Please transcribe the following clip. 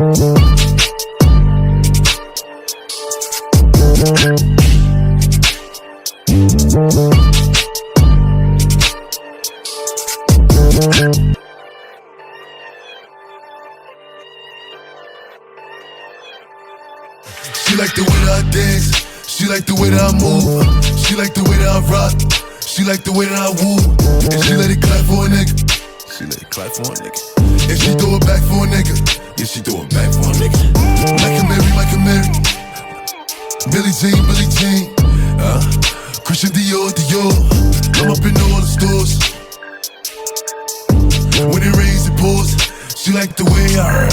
She like the way that I dance, she like the way that I move, she like the way that I rock, she like the way that I woo, and she let it clap for a nigga, she let it clap for a nigga, and she throw it back for a nigga, yeah she throw it back for a nigga. Michael Mary, Billie Jean, Christian Dior, I'm up in all the stores. When it rains it pours, she like the way I